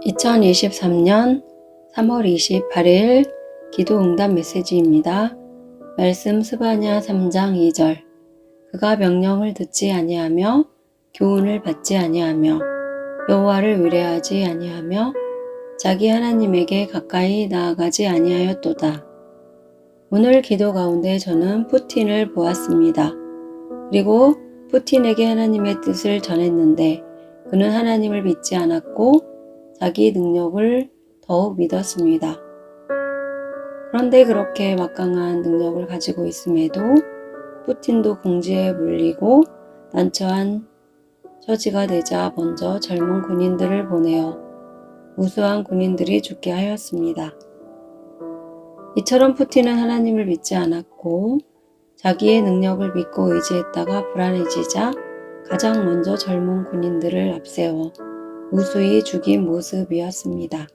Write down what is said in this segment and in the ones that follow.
2023년 3월 28일 기도응답 메시지입니다. 말씀 스바냐 3장 2절. 그가 명령을 듣지 아니하며 교훈을 받지 아니하며 여호와를 의뢰하지 아니하며 자기 하나님에게 가까이 나아가지 아니하였도다. 오늘 기도 가운데 저는 푸틴을 보았습니다. 그리고 푸틴에게 하나님의 뜻을 전했는데 그는 하나님을 믿지 않았고 자기 능력을 더욱 믿었습니다. 그런데 그렇게 막강한 능력을 가지고 있음에도 푸틴도 궁지에 물리고 난처한 처지가 되자 먼저 젊은 군인들을 보내어 무수한 군인들이 죽게 하였습니다. 이처럼 푸틴은 하나님을 믿지 않았고 자기의 능력을 믿고 의지했다가 불안해지자 가장 먼저 젊은 군인들을 앞세워 무수히 죽인 모습이었습니다.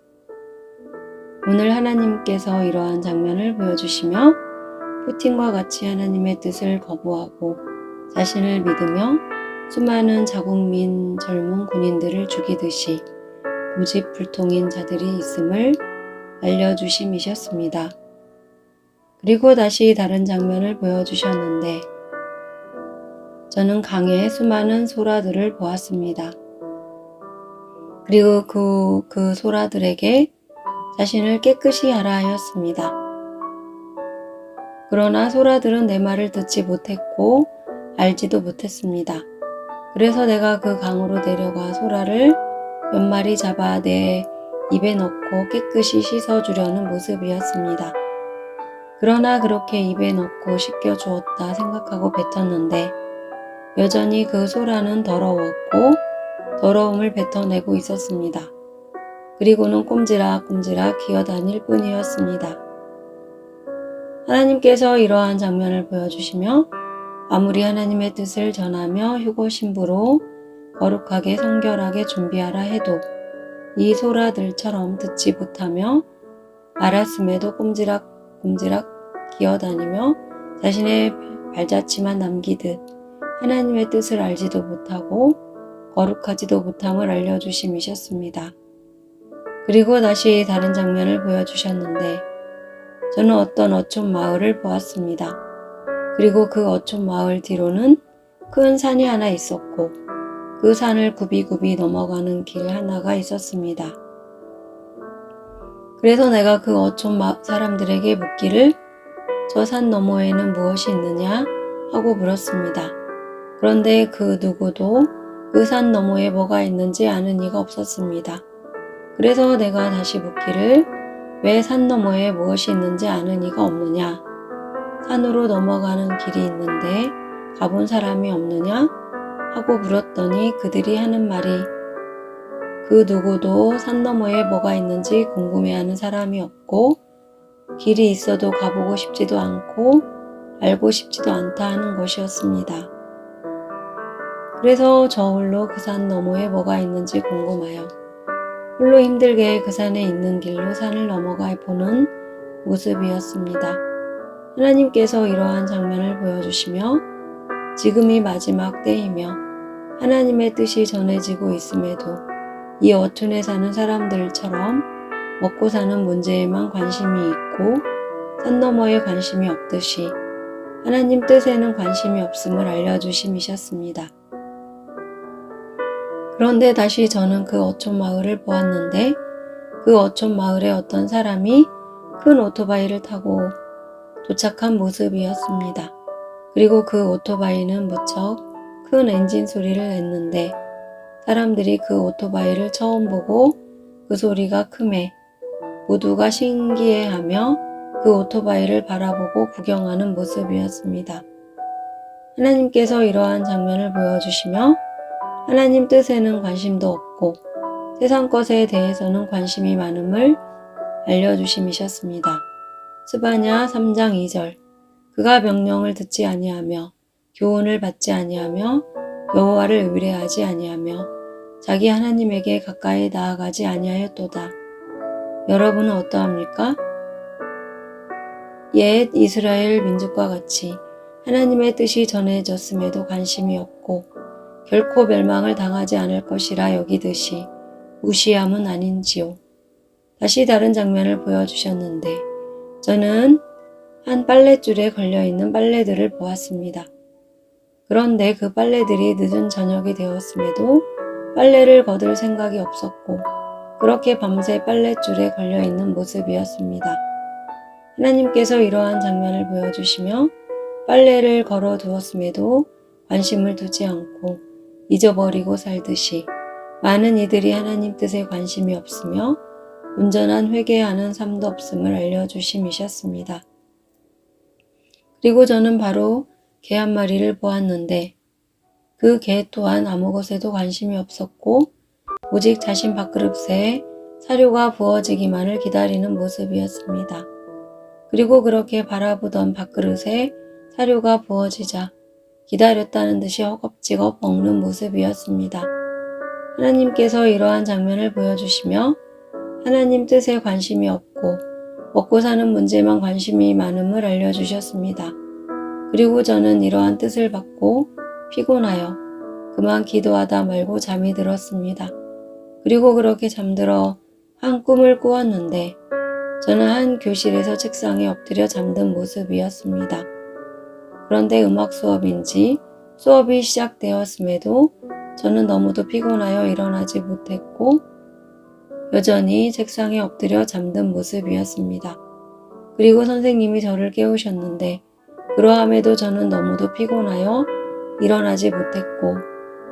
오늘 하나님께서 이러한 장면을 보여주시며 푸틴과 같이 하나님의 뜻을 거부하고 자신을 믿으며 수많은 자국민 젊은 군인들을 죽이듯이 고집불통인 자들이 있음을 알려주심이셨습니다. 그리고 다시 다른 장면을 보여주셨는데 저는 강에 수많은 소라들을 보았습니다. 그리고 그 소라들에게 자신을 깨끗이 하라 하였습니다. 그러나 소라들은 내 말을 듣지 못했고 알지도 못했습니다. 그래서 내가 그 강으로 내려가 소라를 몇 마리 잡아 내 입에 넣고 깨끗이 씻어주려는 모습이었습니다. 그러나 그렇게 입에 넣고 씻겨주었다 생각하고 뱉었는데 여전히 그 소라는 더러웠고 더러움을 뱉어내고 있었습니다. 그리고는 꼼지락꼼지락 기어다닐 뿐이었습니다. 하나님께서 이러한 장면을 보여주시며 아무리 하나님의 뜻을 전하며 휴거신부로 거룩하게 성결하게 준비하라 해도 이 소라들처럼 듣지 못하며 알았음에도 꼼지락꼼지락 기어다니며 자신의 발자취만 남기듯 하나님의 뜻을 알지도 못하고 거룩하지도 못함을 알려주심이셨습니다. 그리고 다시 다른 장면을 보여주셨는데 저는 어떤 어촌 마을을 보았습니다. 그리고 그 어촌 마을 뒤로는 큰 산이 하나 있었고 그 산을 굽이굽이 넘어가는 길 하나가 있었습니다. 그래서 내가 그 어촌 사람들에게 묻기를 저 산 너머에는 무엇이 있느냐 하고 물었습니다. 그런데 그 누구도 그 산 너머에 뭐가 있는지 아는 이가 없었습니다. 그래서 내가 다시 묻기를 왜 산 너머에 무엇이 있는지 아는 이가 없느냐? 산으로 넘어가는 길이 있는데 가본 사람이 없느냐? 하고 물었더니 그들이 하는 말이 그 누구도 산 너머에 뭐가 있는지 궁금해하는 사람이 없고 길이 있어도 가보고 싶지도 않고 알고 싶지도 않다 하는 것이었습니다. 그래서 저 홀로 그 산 너머에 뭐가 있는지 궁금하여 홀로 힘들게 그 산에 있는 길로 산을 넘어가 보는 모습이었습니다. 하나님께서 이러한 장면을 보여주시며 지금이 마지막 때이며 하나님의 뜻이 전해지고 있음에도 이 어촌에 사는 사람들처럼 먹고 사는 문제에만 관심이 있고 산 너머에 관심이 없듯이 하나님 뜻에는 관심이 없음을 알려주심이셨습니다. 그런데 다시 저는 그 어촌 마을을 보았는데 그 어촌 마을에 어떤 사람이 큰 오토바이를 타고 도착한 모습이었습니다. 그리고 그 오토바이는 무척 큰 엔진 소리를 냈는데 사람들이 그 오토바이를 처음 보고 그 소리가 크매 모두가 신기해하며 그 오토바이를 바라보고 구경하는 모습이었습니다. 하나님께서 이러한 장면을 보여주시며 하나님 뜻에는 관심도 없고 세상 것에 대해서는 관심이 많음을 알려주심이셨습니다. 스바냐 3장 2절. 그가 명령을 듣지 아니하며 교훈을 받지 아니하며 여호와를 의뢰하지 아니하며 자기 하나님에게 가까이 나아가지 아니하였도다. 여러분은 어떠합니까? 옛 이스라엘 민족과 같이 하나님의 뜻이 전해졌음에도 관심이 없고 결코 멸망을 당하지 않을 것이라 여기듯이 무시함은 아닌지요. 다시 다른 장면을 보여주셨는데 저는 한 빨랫줄에 걸려있는 빨래들을 보았습니다. 그런데 그 빨래들이 늦은 저녁이 되었음에도 빨래를 거둘 생각이 없었고 그렇게 밤새 빨랫줄에 걸려있는 모습이었습니다. 하나님께서 이러한 장면을 보여주시며 빨래를 걸어 두었음에도 관심을 두지 않고 잊어버리고 살듯이 많은 이들이 하나님 뜻에 관심이 없으며 온전한 회개하는 삶도 없음을 알려주심이셨습니다. 그리고 저는 바로 개 한 마리를 보았는데 그 개 또한 아무 것에도 관심이 없었고 오직 자신 밥그릇에 사료가 부어지기만을 기다리는 모습이었습니다. 그리고 그렇게 바라보던 밥그릇에 사료가 부어지자 기다렸다는 듯이 허겁지겁 먹는 모습이었습니다. 하나님께서 이러한 장면을 보여주시며 하나님 뜻에 관심이 없고 먹고 사는 문제만 관심이 많음을 알려주셨습니다. 그리고 저는 이러한 뜻을 받고 피곤하여 그만 기도하다 말고 잠이 들었습니다. 그리고 그렇게 잠들어 한 꿈을 꾸었는데 저는 한 교실에서 책상에 엎드려 잠든 모습이었습니다. 그런데 음악 수업인지 수업이 시작되었음에도 저는 너무도 피곤하여 일어나지 못했고 여전히 책상에 엎드려 잠든 모습이었습니다. 그리고 선생님이 저를 깨우셨는데 그러함에도 저는 너무도 피곤하여 일어나지 못했고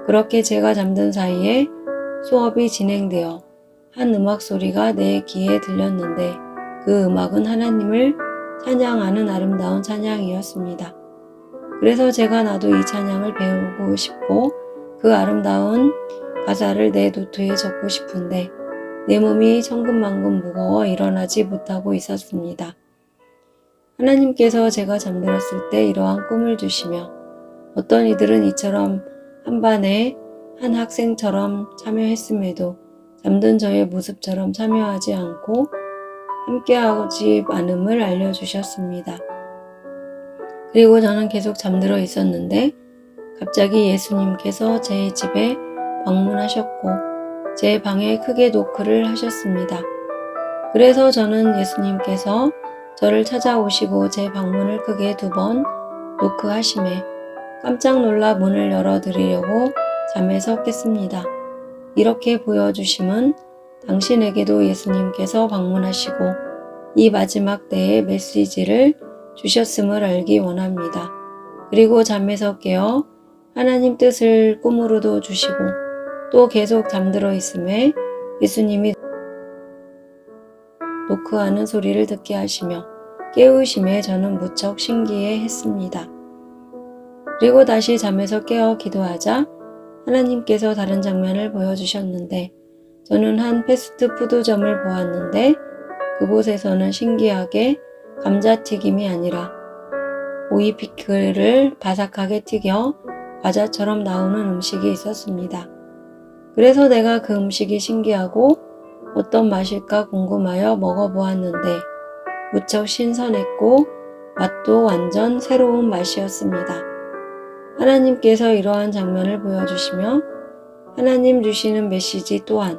그렇게 제가 잠든 사이에 수업이 진행되어 한 음악 소리가 내 귀에 들렸는데 그 음악은 하나님을 찬양하는 아름다운 찬양이었습니다. 그래서 제가 나도 이 찬양을 배우고 싶고 그 아름다운 가사를 내 노트에 적고 싶은데 내 몸이 천근만근 무거워 일어나지 못하고 있었습니다. 하나님께서 제가 잠들었을 때 이러한 꿈을 주시며 어떤 이들은 이처럼 한 반에 한 학생처럼 참여했음에도 잠든 저의 모습처럼 참여하지 않고 함께하지 않음을 알려주셨습니다. 그리고 저는 계속 잠들어 있었는데 갑자기 예수님께서 제 집에 방문하셨고 제 방에 크게 노크를 하셨습니다. 그래서 저는 예수님께서 저를 찾아오시고 제 방문을 크게 2번 노크하심에 깜짝 놀라 문을 열어드리려고 잠에서 깼습니다. 이렇게 보여주심은 당신에게도 예수님께서 방문하시고 이 마지막 때에 메시지를 주셨음을 알기 원합니다. 그리고 잠에서 깨어 하나님 뜻을 꿈으로도 주시고 또 계속 잠들어 있음에 예수님이 노크하는 소리를 듣게 하시며 깨우심에 저는 무척 신기해 했습니다. 그리고 다시 잠에서 깨어 기도하자 하나님께서 다른 장면을 보여주셨는데 저는 한 패스트푸드점을 보았는데 그곳에서는 신기하게 감자튀김이 아니라 오이 피클을 바삭하게 튀겨 과자처럼 나오는 음식이 있었습니다. 그래서 내가 그 음식이 신기하고 어떤 맛일까 궁금하여 먹어보았는데 무척 신선했고 맛도 완전 새로운 맛이었습니다. 하나님께서 이러한 장면을 보여주시며 하나님 주시는 메시지 또한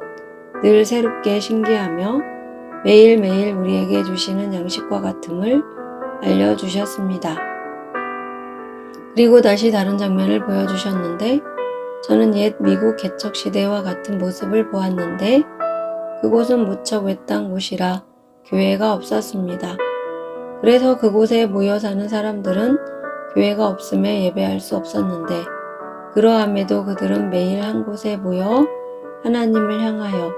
늘 새롭게 신기하며 매일매일 우리에게 주시는 양식과 같음을 알려주셨습니다. 그리고 다시 다른 장면을 보여주셨는데 저는 옛 미국 개척 시대와 같은 모습을 보았는데 그곳은 무척 외딴 곳이라 교회가 없었습니다. 그래서 그곳에 모여 사는 사람들은 교회가 없음에 예배할 수 없었는데 그러함에도 그들은 매일 한 곳에 모여 하나님을 향하여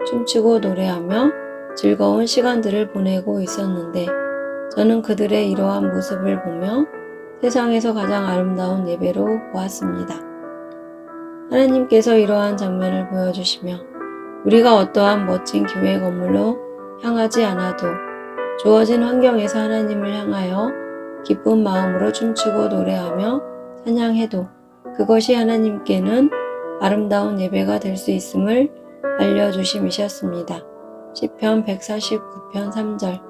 춤추고 노래하며 즐거운 시간들을 보내고 있었는데 저는 그들의 이러한 모습을 보며 세상에서 가장 아름다운 예배로 보았습니다. 하나님께서 이러한 장면을 보여주시며 우리가 어떠한 멋진 교회 건물로 향하지 않아도 주어진 환경에서 하나님을 향하여 기쁜 마음으로 춤추고 노래하며 찬양해도 그것이 하나님께는 아름다운 예배가 될 수 있음을 알려주심이셨습니다. 시편 149편 3절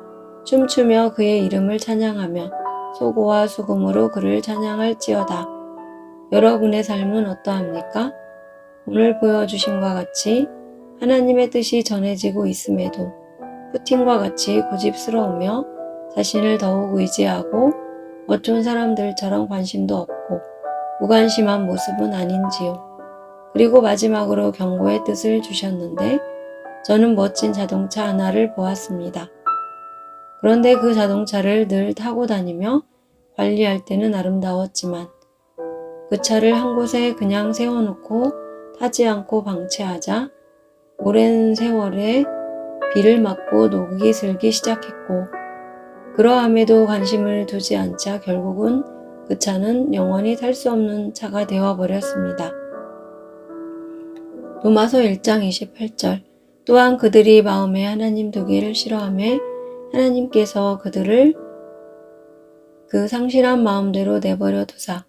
춤추며 그의 이름을 찬양하며 소고와 수금으로 그를 찬양할지어다. 여러분의 삶은 어떠합니까? 오늘 보여주신 것 같이 하나님의 뜻이 전해지고 있음에도 푸틴과 같이 고집스러우며 자신을 더욱 의지하고 어촌 사람들처럼 관심도 없고 무관심한 모습은 아닌지요. 그리고 마지막으로 경고의 뜻을 주셨는데 저는 멋진 자동차 하나를 보았습니다. 그런데 그 자동차를 늘 타고 다니며 관리할 때는 아름다웠지만 그 차를 한 곳에 그냥 세워놓고 타지 않고 방치하자 오랜 세월에 비를 맞고 녹이 슬기 시작했고 그러함에도 관심을 두지 않자 결국은 그 차는 영원히 탈 수 없는 차가 되어버렸습니다. 로마서 1장 28절 또한 그들이 마음에 하나님 두기를 싫어하며 하나님께서 그들을 그 상실한 마음대로 내버려 두사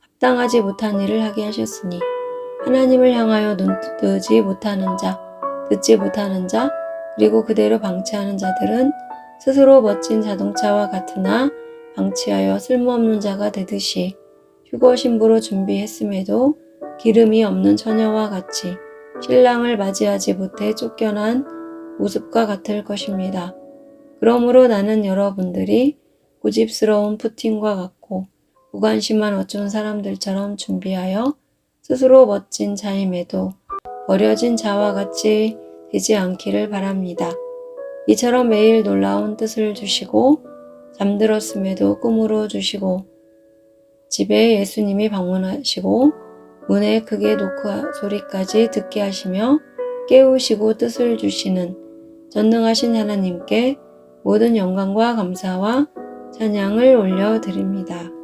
합당하지 못한 일을 하게 하셨으니 하나님을 향하여 눈뜨지 못하는 자, 듣지 못하는 자, 그리고 그대로 방치하는 자들은 스스로 멋진 자동차와 같으나 방치하여 쓸모없는 자가 되듯이 휴거 신부로 준비했음에도 기름이 없는 처녀와 같이 신랑을 맞이하지 못해 쫓겨난 모습과 같을 것입니다. 그러므로 나는 여러분들이 고집스러운 푸틴과 같고 무관심한 어촌 사람들처럼 준비하여 스스로 멋진 자임에도 버려진 자와 같이 되지 않기를 바랍니다. 이처럼 매일 놀라운 뜻을 주시고 잠들었음에도 꿈으로 주시고 집에 예수님이 방문하시고 문에 크게 노크 소리까지 듣게 하시며 깨우시고 뜻을 주시는 전능하신 하나님께 모든 영광과 감사와 찬양을 올려드립니다.